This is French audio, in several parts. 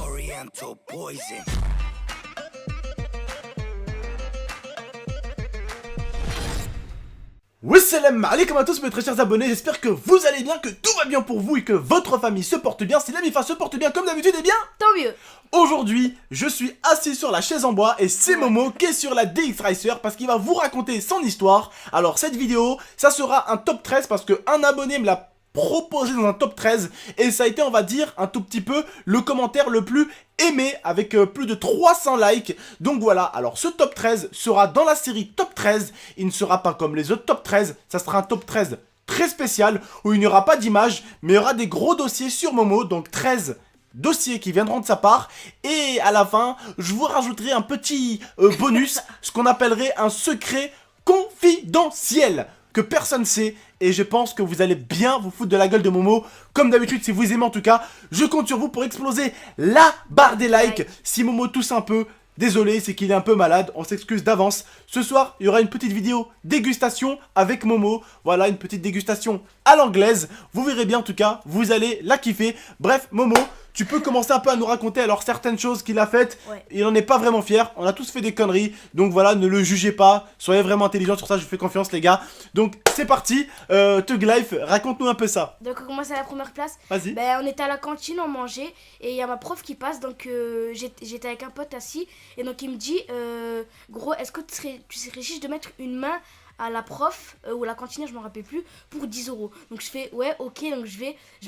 Oriental poison. Wassalam alaikum à tous mes très chers abonnés, j'espère que vous allez bien, que tout va bien pour vous et que votre famille se porte bien. Si la MIFA se porte bien comme d'habitude, eh bien tant mieux. Aujourd'hui, je suis assis sur la chaise en bois et c'est Momo qui est sur la DX Racer parce qu'il va vous raconter son histoire. Alors cette vidéo, ça sera un top 13 parce qu'un abonné me l'a proposé dans un top 13 et ça a été, on va dire, un tout petit peu le commentaire le plus aimé avec plus de 300 likes. Donc voilà, alors ce top 13 sera dans la série top 13. Il ne sera pas comme les autres top 13, ça sera un top 13 très spécial où il n'y aura pas d'image mais il y aura des gros dossiers sur Momo, donc 13 dossiers qui viendront de sa part. Et à la fin, je vous rajouterai un petit bonus, ce qu'on appellerait un secret confidentiel que personne sait. Et je pense que vous allez bien vous foutre de la gueule de Momo. Comme d'habitude, si vous aimez en tout cas, je compte sur vous pour exploser la barre des likes. Si Momo tousse un peu, désolé, c'est qu'il est un peu malade, on s'excuse d'avance. Ce soir, il y aura une petite vidéo dégustation avec Momo. Voilà, une petite dégustation à l'anglaise. Vous verrez bien en tout cas, vous allez la kiffer. Bref, Momo, tu peux commencer un peu à nous raconter alors certaines choses qu'il a faites. Ouais. Il n'en est pas vraiment fier, on a tous fait des conneries. Donc voilà, ne le jugez pas, soyez vraiment intelligents sur ça, je vous fais confiance les gars. Donc c'est parti, Thug Life, raconte-nous un peu ça. Donc on commence à la première place. Vas-y. Ben, on était à la cantine, on mangeait et il y a ma prof qui passe, donc j'étais avec un pote assis et donc il me dit gros, est-ce que tu serais chiche de mettre une main à la prof ou à la cantinière, je m'en rappelle plus, pour 10 €. Donc je fais ouais, ok, donc je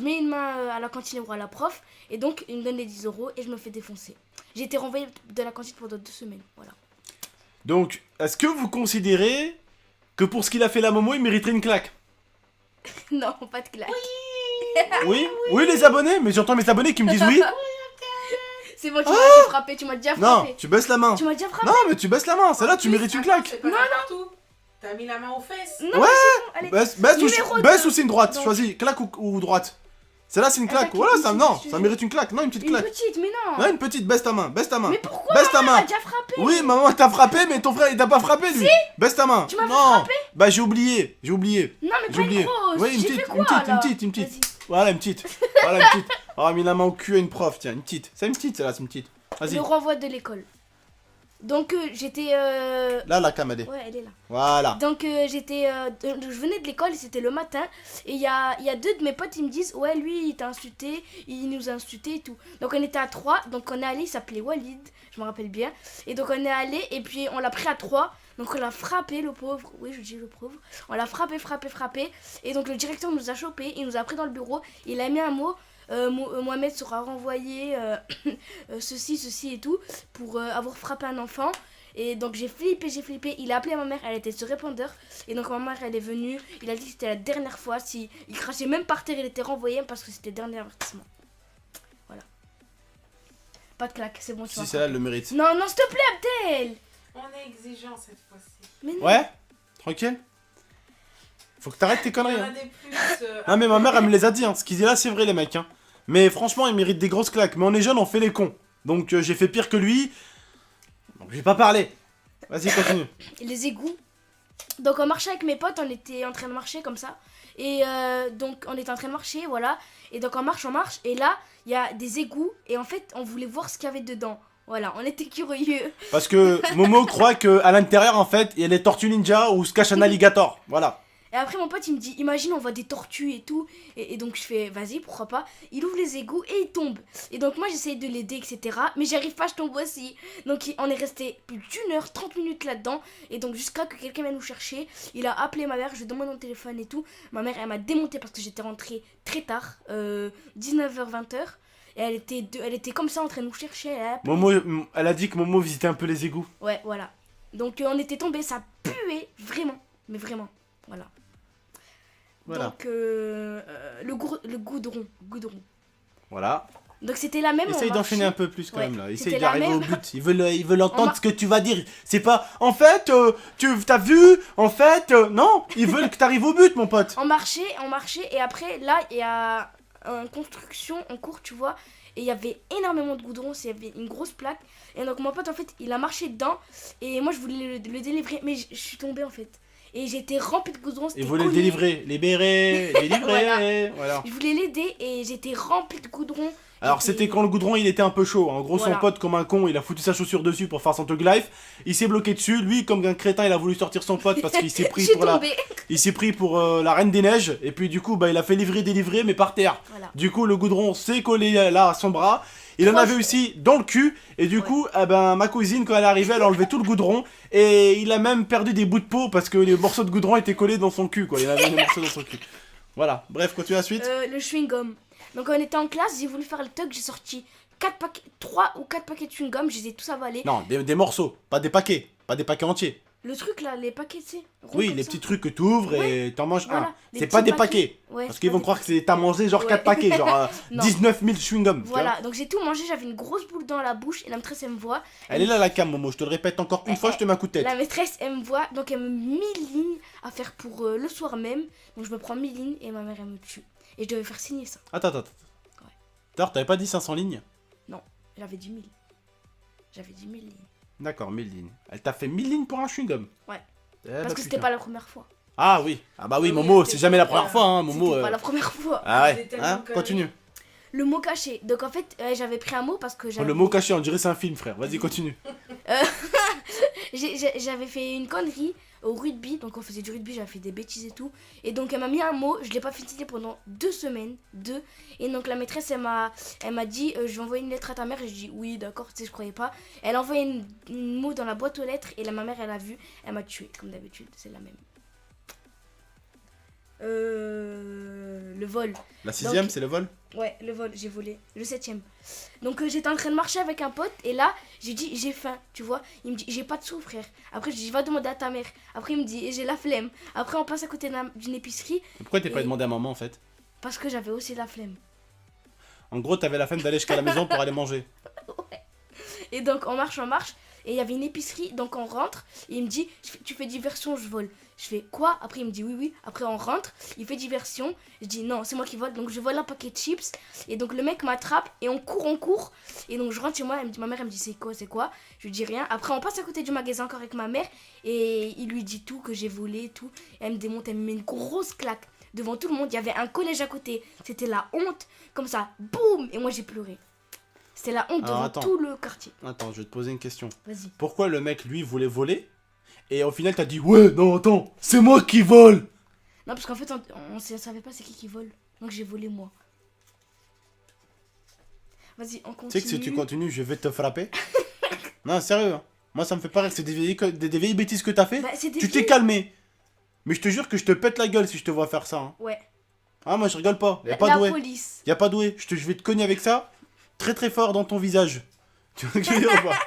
mets une main à la cantinière ou à la prof et donc il me donne les 10 € et je me fais défoncer. J'ai été renvoyée de la cantine pendant 2 semaines, voilà. Donc, est-ce que vous considérez que pour ce qu'il a fait la Momo, il mériterait une claque? Non, pas de claque. Oui, oui les abonnés, mais j'entends mes abonnés qui me disent oui. C'est moi qui m'as déjà frappé, tu m'as déjà Non, frappé. tu baisses la main. Tu m'as déjà frappé. Non, mais tu baisses la main, celle-là tu mérites une claque. C'est pas n'importe où. T'as mis la main aux fesses. Non, Ouais. allez. Baisse Numéro ou deux. c'est une droite, Donc. choisis, claque ou droite. Celle-là c'est une claque, Attaque, voilà, une ça, petite, non, je te ça jure. mérite une claque, non, une petite Une claque. petite, mais non. Non, une petite, baisse ta main, baisse ta main. Mais pourquoi Baisse ta maman main. m'a déjà frappé? Oui, maman t'a frappé, mais ton frère il t'a pas frappé lui. Baisse ta main. Tu m'as Non. frappé? Bah j'ai oublié. Non, mais J'ai pas une oublié. grosse. Ouais, une J'ai petite, fait quoi, une petite, alors une petite. Vas-y. Voilà une petite. Voilà une petite. Oh, mis la main au cul à une prof, tiens, une petite. C'est une petite, celle-là, c'est une petite. Vas-y. Le renvoi de l'école. Donc j'étais... Là, la cam, elle est. Ouais, elle est là. Voilà. Donc j'étais... je venais de l'école et c'était le matin. Et il y a 2 de mes potes, ils me disent, ouais, lui, il t'a insulté, il nous a insulté et tout. Donc on était à 3, donc on est allé, il s'appelait Walid, je me rappelle bien. Et donc on est allé et puis on l'a pris à 3. Donc on l'a frappé, le pauvre. Oui, je dis le pauvre. On l'a frappé. Et donc le directeur nous a chopé, il nous a pris dans le bureau. Il a mis un mot. Mohamed sera renvoyé ceci et tout pour avoir frappé un enfant. Et donc j'ai flippé, il a appelé ma mère, elle était sur répondeur. Et donc ma mère elle est venue, il a dit que c'était la dernière fois. Si il crachait même par terre, il était renvoyé parce que c'était le dernier avertissement. Voilà. Pas de claque, c'est bon, tu Si vas celle-là, elle frapper. le mérite. Non, s'il te plaît Abdel. On est exigeant cette fois-ci. Mais non. Ouais. Tranquille. Faut que t'arrêtes tes Il y conneries. en a Hein. des plus. Non mais ma mère elle me les a dit, hein. Ce qu'ils disent là c'est vrai les mecs. Hein. Mais franchement ils méritent des grosses claques. Mais on est jeunes, on fait les cons. Donc j'ai fait pire que lui. Donc je vais pas parler. Vas-y continue. Et les égouts. Donc on marchait avec mes potes, on était en train de marcher comme ça. Et donc on était en train de marcher, voilà. Et donc on marche. Et là, il y a des égouts. Et en fait, on voulait voir ce qu'il y avait dedans. Voilà, on était curieux. Parce que Momo croit que à l'intérieur en fait il y a les tortues ninja ou se cache un alligator. Voilà. Et après mon pote il me dit, imagine on voit des tortues et tout. Et donc je fais, vas-y, pourquoi pas. Il ouvre les égouts et il tombe. Et donc moi j'essaye de l'aider, etc. Mais j'arrive pas, je tombe aussi. Donc on est resté plus d'1 heure, 30 minutes là-dedans. Et donc jusqu'à que quelqu'un vienne nous chercher. Il a appelé ma mère, je lui ai demandé mon téléphone et tout. Ma mère elle m'a démonté parce que j'étais rentrée très tard, 19h, 20h. Et elle était comme ça en train de nous chercher. Momo, elle a dit que Momo visitait un peu les égouts. Ouais, voilà. Donc on était tombés, ça puait vraiment. Mais vraiment, voilà. Voilà. Donc le goudron. Voilà. Donc c'était la même. Essaye on d'enchaîner marchait. un peu plus quand Ouais, même là. Essaye c'était la d'arriver au même. but. Ils veulent entendre On ce que tu vas dire. C'est pas. En fait, t'as vu. En fait, non. Ils veulent que t'arrives au but, mon pote. On marchait et après là il y a une construction en cours, tu vois. Et il y avait énormément de goudron, il y avait une grosse plaque. Et donc mon pote en fait il a marché dedans. Et moi je voulais le délivrer, mais je suis tombée en fait. Et j'étais remplie de goudron. Ils voulaient le délivrer. Libérer. Délivrer. Voilà. Je voulais l'aider et j'étais remplie de goudron. Alors c'était quand le goudron il était un peu chaud. En gros Voilà. son pote comme un con il a foutu sa chaussure dessus pour faire son Tug Life. Il s'est bloqué dessus. Lui comme un crétin il a voulu sortir son pote parce qu'il s'est pris J'ai pour la... tombé. Il s'est pris pour la Reine des Neiges. Et puis du coup bah il a fait livrer délivrer mais par terre. Voilà. Du coup le goudron s'est collé là à son bras. Il en Proche. avait aussi dans le cul. Et du coup eh ben, ma cousine quand elle est arrivée elle a enlevé tout le goudron. Et il a même perdu des bouts de peau parce que les morceaux de goudron étaient collés dans son cul quoi. Il avait des morceaux dans son cul. Voilà, bref, continue la suite. Le chewing-gum. Donc on était en classe, j'ai voulu faire le tug, j'ai sorti 3 ou 4 paquets de chewing-gum, je les ai tous avalés. Non, des morceaux, pas des paquets entiers. Le truc là, les paquets, tu sais. ronds Oui, comme les ça. petits trucs que tu ouvres et t'en manges Voilà, un. les C'est petits pas des paquets. Ouais, Parce c'est qu'ils pas vont des- croire que t'as mangé genre Ouais. 4 paquets, genre Non. 19 000 chewing-gum. tu vois. Voilà, donc j'ai tout mangé, j'avais une grosse boule dans la bouche et la maîtresse elle me voit. Elle est là la cam, Momo, je te le répète encore une fois, je te mets un coup de tête. La maîtresse elle me voit, donc elle me met 1000 lignes à faire pour le soir même. Donc je me prends 1000 lignes et ma mère elle me tue. Et je devais faire signer ça. Attends. D'ailleurs, t'avais pas dit 500 lignes? J'avais dit 1000. J'avais dit 1000 lignes. D'accord, 1000 lignes. Elle t'a fait 1000 lignes pour un chewing-gum. Ouais. Eh Parce bah, que c'était putain. pas la première fois. Ah oui, bah oui, Oui, Momo, c'était c'est jamais la pas- première fois, hein, Momo. C'était pas la première fois. Ah C'est ouais, tellement hein, connu. continue. Le mot caché. Donc en fait, j'avais pris un mot parce que Oh, j'avais... le mot caché, on dirait c'est un film, frère. Vas-y, continue. J'avais fait une connerie au rugby, donc on faisait du rugby, j'avais fait des bêtises et tout. Et donc elle m'a mis un mot, je l'ai pas fini pendant 2 semaines, 2. Et donc la maîtresse elle m'a dit je vais envoyer une lettre à ta mère et je dis oui d'accord, tu sais je croyais pas. Elle a envoyé une mot dans la boîte aux lettres et ma mère elle a vu, elle m'a tué comme d'habitude, c'est la même. Le vol. La 6ème, Donc- c'est le vol? Ouais, le vol, j'ai volé. Le 7ème. Donc j'étais en train de marcher avec un pote et là, j'ai dit j'ai faim, tu vois. Il me dit j'ai pas de sous frère. Après je dis va demander à ta mère. Après il me dit j'ai la flemme. Après on passe à côté d'une épicerie Pourquoi t'es pas Et- demandé à maman en fait? parce que j'avais aussi la flemme. En gros, t'avais la flemme d'aller jusqu'à la maison pour aller manger. Et donc on marche et il y avait une épicerie donc on rentre et il me dit tu fais diversion, je vole. Je fais quoi? Après il me dit oui. Après on rentre, il fait diversion. Je dis non, c'est moi qui vole. Donc je vole un paquet de chips et donc le mec m'attrape et on court. Et donc je rentre chez moi, ma mère elle me dit c'est quoi? Je lui dis rien. Après on passe à côté du magasin encore avec ma mère et il lui dit tout que j'ai volé tout. Et elle me démonte, elle me met une grosse claque devant tout le monde. Il y avait un collège à côté. C'était la honte comme ça. Boum. Et moi j'ai pleuré. C'était la honte Alors, devant attends. tout le quartier. Attends, je vais te poser une question. Vas-y. Pourquoi le mec, lui, voulait voler et au final, t'as dit ouais, non, attends, c'est moi qui vole. Non, parce qu'en fait, on savait pas c'est qui vole. Donc j'ai volé moi. Vas-y, on continue. Tu sais que si tu continues, je vais te frapper. Non, sérieux. Hein. Moi, ça me fait pas rire. C'est des vieilles bêtises que t'as fait. Bah, c'est des Tu t'es filles. calmé. Mais je te jure que je te pète la gueule si je te vois faire ça. Hein. Ouais. Ah, moi, je rigole pas. Y'a La pas doué. police. Y'a pas doué. Je vais te cogner avec ça très très fort dans ton visage. Tu vois ce que je veux dire ou pas?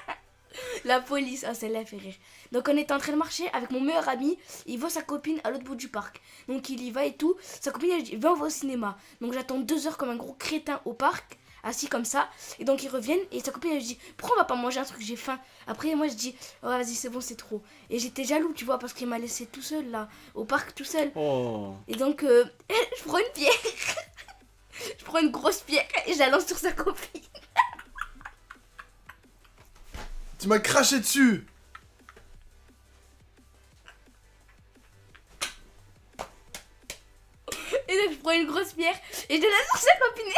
La police. Ah, celle-là, elle fait rire. Donc on était en train de marcher avec mon meilleur ami. Il voit sa copine à l'autre bout du parc. Donc il y va et tout. Sa copine, elle dit viens, on va au cinéma. Donc j'attends 2 heures comme un gros crétin au parc. Assis comme ça. Et donc ils reviennent. Et sa copine, elle dit pourquoi on va pas manger un truc, j'ai faim. Après, moi, je dis oh, vas-y, c'est bon, c'est trop. Et j'étais jaloux, tu vois, parce qu'il m'a laissé tout seul là. Au parc, tout seul. Oh. Et donc, je prends une pierre. Je prends une grosse pierre et je la lance sur sa copine. Tu m'as craché dessus. Et donc, je prends une grosse pierre et je la lance sur sa copine.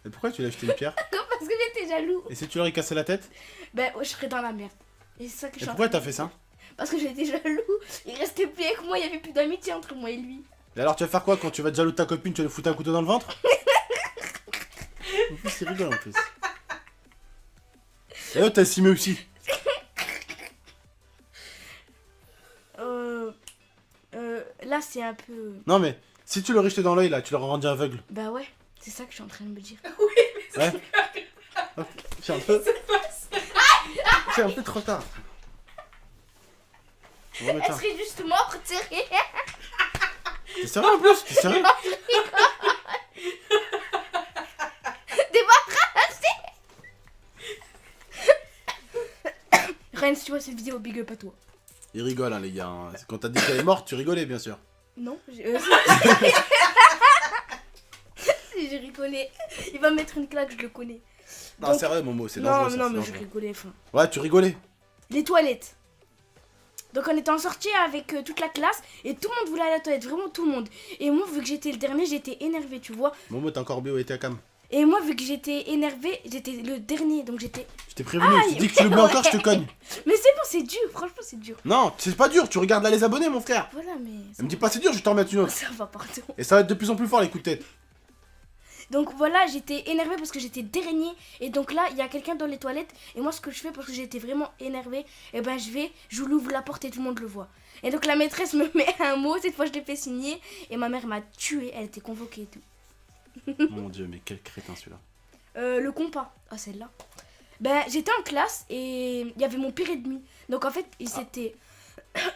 Et pourquoi tu lui as jeté une pierre? Parce que j'étais jaloux. Et si tu leur ai cassé la tête? Ben, je serais dans la merde. Et c'est ça que je Et suis en pourquoi train t'as de fait ça? dire. Parce que j'étais jaloux. Il restait plus avec moi, il n'y avait plus d'amitié entre moi et lui. Et alors tu vas faire quoi quand tu vas être jaloux de ta copine? Tu vas lui foutre un couteau dans le ventre? En plus c'est rigolo en plus. Et l'autre t'as estimé aussi. Là, c'est un peu. Non mais si tu l'aurais jeté dans l'œil là, tu l'aurais rendu aveugle. Bah ouais, c'est ça que je suis en train de me dire. Ouais. Hop, c'est un peu. C'est un peu trop tard. On va mettre Elle ça. serait juste morte, c'est rien. T'es sérieux en plus? T'es sérieux? Ren, si tu vois cette vidéo, big up à toi. Il rigole hein les gars. Hein. Quand t'as dit qu'elle est morte, tu rigolais bien sûr. Non, si j'ai rigolé. Il va me mettre une claque, je le connais. Non Donc- sérieux Momo, c'est Non, dangereux ça, non, c'est mais je dangereux. rigolais. Enfin. Ouais tu rigolais. Les toilettes. Donc on était en sortie avec toute la classe et tout le monde voulait aller à la toilette, vraiment tout le monde. Et moi, vu que j'étais le dernier, j'étais énervée, tu vois. Momo, t'as encore bio et t'es cam. Et moi, vu que j'étais énervée, j'étais le dernier, donc j'étais... Je t'ai prévenu, je t'ai dit que tu le mets encore, je te cogne. Mais c'est bon, c'est dur, franchement, c'est dur. Non, c'est pas dur, tu regardes là les abonnés, mon frère. Voilà, mais... Elle me dit pas c'est dur, je vais t'en remettre une autre. Ça va, pardon. Et ça va être de plus en plus fort les coups de tête. Donc voilà, j'étais énervée parce que j'étais dernier. Et donc là, il y a quelqu'un dans les toilettes. Et moi, ce que je fais, parce que j'étais vraiment énervée, et ben je l'ouvre la porte et tout le monde le voit. Et donc la maîtresse me met un mot, cette fois je l'ai fait signer. Et ma mère m'a tuée, elle était convoquée et tout. Mon dieu, mais quel crétin celui-là. Le compas. Ah, celle-là. Ben, j'étais en classe et il y avait mon pire ennemi. Donc en fait, il s'était...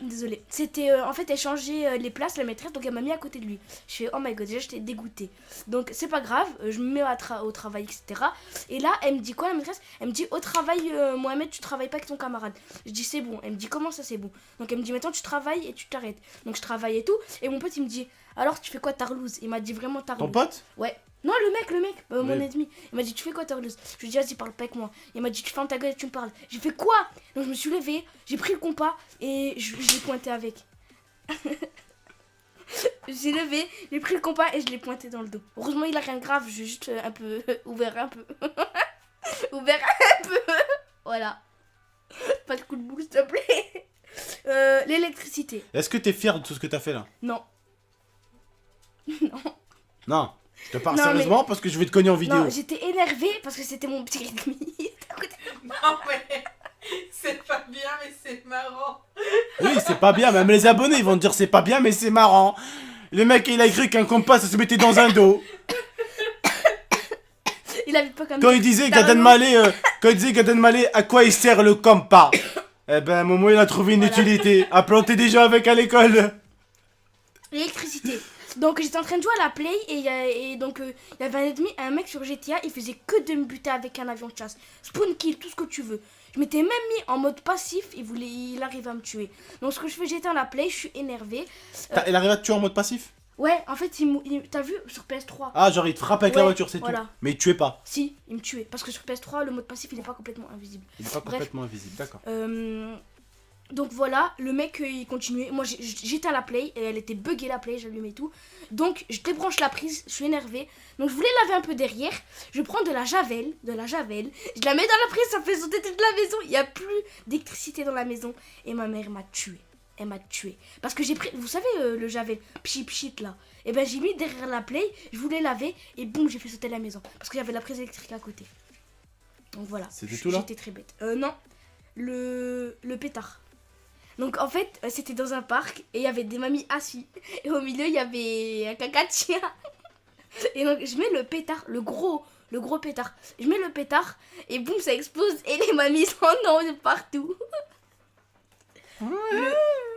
Désolée. C'était en fait, elle changeait les places, la maîtresse, donc elle m'a mis à côté de lui. Je fais, oh my god, déjà j'étais dégoûtée. Donc c'est pas grave, je me mets au travail, etc. Et là, elle me dit quoi, la maîtresse? Elle me dit, au travail, Mohamed, tu travailles pas avec ton camarade. Je dis, c'est bon. Elle me dit, comment ça, c'est bon? Donc elle me dit, maintenant tu travailles et tu t'arrêtes. Donc je travaille et tout. Et mon pote, il me dit, alors tu fais quoi, Tarlouse? Il m'a dit vraiment Tarlouse. Ton pote? Ouais. Non, le mec, mon Oui. ennemi. Il m'a dit, tu fais quoi, Tarlouse? Je lui ai dit, vas-y, parle pas avec moi. Il m'a dit, tu fermes ta gueule et tu me parles. J'ai fait quoi? Donc je me suis levée, j'ai pris le compas et je l'ai pointé avec. J'ai levé, j'ai pris le compas et je l'ai pointé dans le dos. Heureusement, il a rien de grave, j'ai juste un peu ouvert un peu. Ouvert un peu. Voilà. Pas de coup de boule, s'il te plaît. L'électricité. Est-ce que t'es fier de tout ce que t'as fait là? Non. Non. Je te parle Non, sérieusement parce que je vais te cogner en vidéo. Non, j'étais énervée parce que c'était mon petit ennemi. Non, mais c'est pas bien, mais c'est marrant. Oui, c'est pas bien, même les abonnés ils vont te dire c'est pas bien mais c'est marrant. Le mec il a cru qu'un compas ça se mettait dans un dos. Il avait pas comme Quand ça. il disait T'as Gad Elmaleh, à quoi il sert le compas? Eh ben Momo il a trouvé une Voilà. utilité, à planter des gens avec à l'école. L'électricité. Donc j'étais en train de jouer à la play et donc il y avait un mec sur GTA, il faisait que de me buter avec un avion de chasse. Spawn kill, tout ce que tu veux. Je m'étais même mis en mode passif, il arrive à me tuer. Donc ce que je fais, j'étais en la play, je suis énervée. Il arrive à te tuer en mode passif? Ouais, en fait, t'as vu sur PS3? Ah genre il te frappe avec la Ouais, voiture c'est voilà. tout. Mais il te tuait pas. Si, il me tuait. Parce que sur PS3, le mode passif, il est pas complètement invisible. Il est pas Bref. complètement invisible, d'accord. Donc voilà, le mec il continuait. Moi j'étais à la play et elle était buggée la play, j'allumais tout. Donc je débranche la prise, je suis énervée. Donc je voulais laver un peu derrière. Je prends de la javel, je la mets dans la prise, ça fait sauter toute la maison. Il n'y a plus d'électricité dans la maison. Et ma mère m'a tué. Elle m'a tué. Parce que j'ai pris, vous savez le javel, pchit pchit là. Et ben j'ai mis derrière la play, je voulais laver et boum, j'ai fait sauter la maison. Parce qu'il y avait la prise électrique à côté. Donc voilà. C'était tout là? J'étais très bête. Non, le pétard. Donc en fait, c'était dans un parc et il y avait des mamies assis. Et au milieu, il y avait un caca de chien. Et donc je mets le pétard, le gros pétard. Je mets le pétard et boum, ça explose et les mamies sont de partout.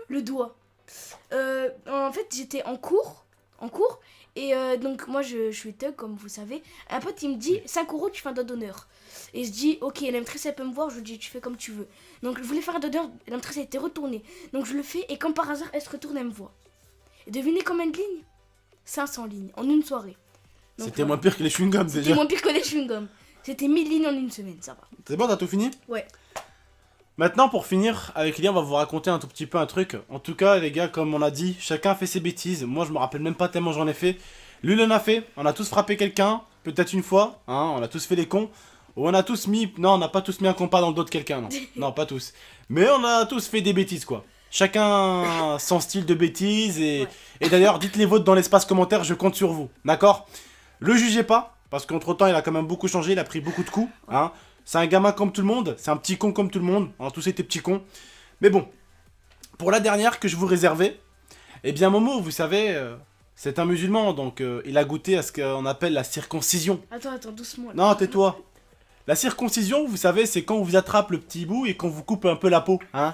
Le doigt. En fait, j'étais en cours. Et donc moi, je suis thug, comme vous savez. Un pote, il me dit, 5 € tu fais un doigt d'honneur. Et je dis, ok, la maîtresse, elle peut me voir. Je lui dis, tu fais comme tu veux. Donc je voulais faire un doigt d'honneur. La maîtresse, elle était retournée. Donc je le fais et comme par hasard, elle se retourne, elle me voit. Et devinez combien de lignes? 500 lignes en une soirée. Donc, C'était moins pire que les chewing-gums C'était déjà. moins pire que les chewing-gums. C'était 1000 lignes en une semaine, ça va. C'est bon, t'as tout fini? Ouais. Maintenant, pour finir, avec Lia, on va vous raconter un tout petit peu un truc. En tout cas, les gars, comme on a dit, chacun fait ses bêtises. Moi, je me rappelle même pas tellement j'en ai fait. Lui, il en a fait. On a tous frappé quelqu'un, peut-être une fois. Hein, on a tous fait les cons. Ou on a tous mis... Non, on n'a pas tous mis un compas dans le dos de quelqu'un, non. Non, pas tous. Mais on a tous fait des bêtises, quoi. Chacun son style de bêtises. Et d'ailleurs, dites les vôtres dans l'espace commentaire, je compte sur vous. D'accord? Le jugez pas, parce qu'entre-temps, il a quand même beaucoup changé. Il a pris beaucoup de coups. Hein. C'est un gamin comme tout le monde, c'est un petit con comme tout le monde, on a tous été petits cons. Mais bon, pour la dernière que je vous réservais, eh bien Momo, vous savez, c'est un musulman, donc il a goûté à ce qu'on appelle la circoncision. Attends, doucement. Là. Non, tais-toi. La circoncision, vous savez, c'est quand on vous attrape le petit bout et qu'on vous coupe un peu la peau, hein.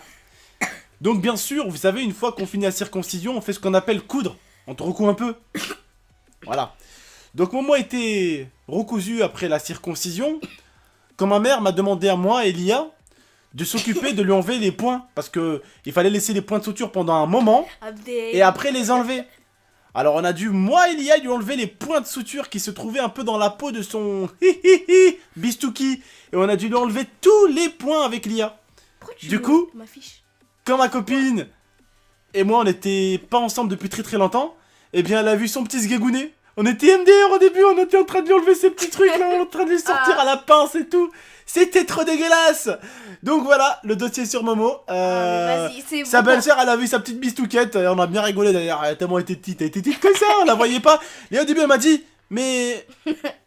Donc bien sûr, vous savez, une fois qu'on finit la circoncision, on fait ce qu'on appelle coudre. On te recoue un peu. Voilà. Donc Momo a été recousu après la circoncision. Quand ma mère m'a demandé à moi, Elia, de s'occuper de lui enlever les points. Parce que il fallait laisser les points de suture pendant un moment. Et après les enlever. Alors on a dû, moi Elia, lui enlever les points de suture qui se trouvaient un peu dans la peau de son bistouki. Et on a dû lui enlever tous les points avec Lia. Pourquoi tu Du coup, m'affiches? quand ma copine et moi on était pas ensemble depuis très longtemps, eh bien elle a vu son petit sgagounet. On était MDR au début, on était en train de lui enlever ses petits trucs là, on est en train de lui sortir à la pince et tout. C'était trop dégueulasse. Donc voilà, le dossier sur Momo. Vas-y, c'est Sa bon. belle-sœur, elle a vu sa petite bistouquette, et on a bien rigolé d'ailleurs, elle a tellement été petite, elle était petite comme ça, on la voyait pas. Et au début elle m'a dit, mais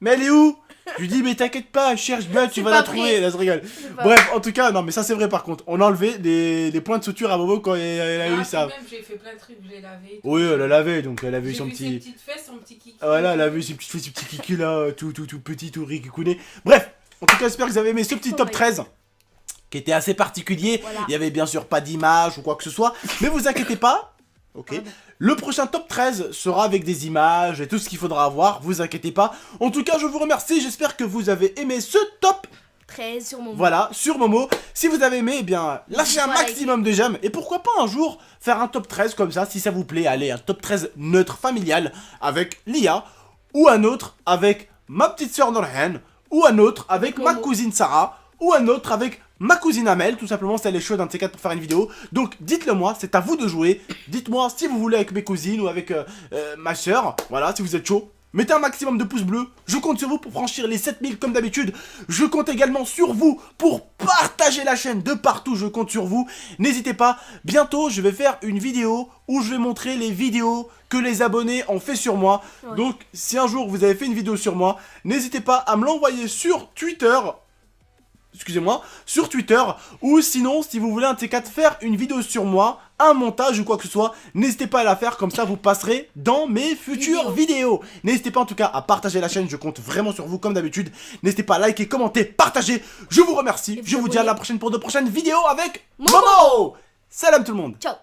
elle est où? Je lui dis, mais t'inquiète pas, cherche bien, tu C'est vas pas la trouver, elle se rigole. C'est pas Bref, en tout cas, non mais ça c'est vrai par contre, on a enlevé les points de suture à Momo quand elle a eu Ah, ça. Même, j'ai fait plein de trucs, je l'ai lavé. Oui, elle a lavé, donc elle a vu J'ai son vu ses petit... petites fesses, son petit kiki. Voilà, elle a vu ses petits kiki là, tout petit, tout rigouné. Bref, en tout cas, j'espère que vous avez aimé ce petit top 13 qui était assez particulier. Voilà. Il y avait bien sûr pas d'image ou quoi que ce soit, mais vous inquiétez pas. Ok. Pardon. Le prochain top 13 sera avec des images et tout ce qu'il faudra avoir, vous inquiétez pas. En tout cas, je vous remercie, j'espère que vous avez aimé ce top. 13 sur mon Voilà, sur Momo. Si vous avez aimé, eh bien, lâchez un Voilà. maximum de j'aime. Et pourquoi pas un jour faire un top 13 comme ça, si ça vous plaît. Allez, un top 13 neutre familial avec Lia. Ou un autre avec ma petite soeur Norhan. Ou un autre avec ma Momo. cousine Sarah. Ou un autre avec ma cousine Amel. Tout simplement, c'est les chauds d'un de ces quatre pour faire une vidéo. Donc, dites-le moi, c'est à vous de jouer. Dites-moi si vous voulez avec mes cousines ou avec ma soeur. Voilà, si vous êtes chaud. Mettez un maximum de pouces bleus, je compte sur vous pour franchir les 7000 comme d'habitude. Je compte également sur vous pour partager la chaîne de partout, je compte sur vous. N'hésitez pas, bientôt je vais faire une vidéo où je vais montrer les vidéos que les abonnés ont fait sur moi. Ouais. Donc si un jour vous avez fait une vidéo sur moi, n'hésitez pas à me l'envoyer sur Twitter. Excusez-moi, sur Twitter, ou sinon, si vous voulez un de ces quatre faire une vidéo sur moi, un montage ou quoi que ce soit, n'hésitez pas à la faire, comme ça vous passerez dans mes futures vidéos. N'hésitez pas en tout cas à partager la chaîne, je compte vraiment sur vous comme d'habitude. N'hésitez pas à liker, commenter, partager, je vous remercie. Et vous Je vous dis à abonner. la prochaine pour de prochaines vidéos avec Momo. Momo. Salam tout le monde. Ciao.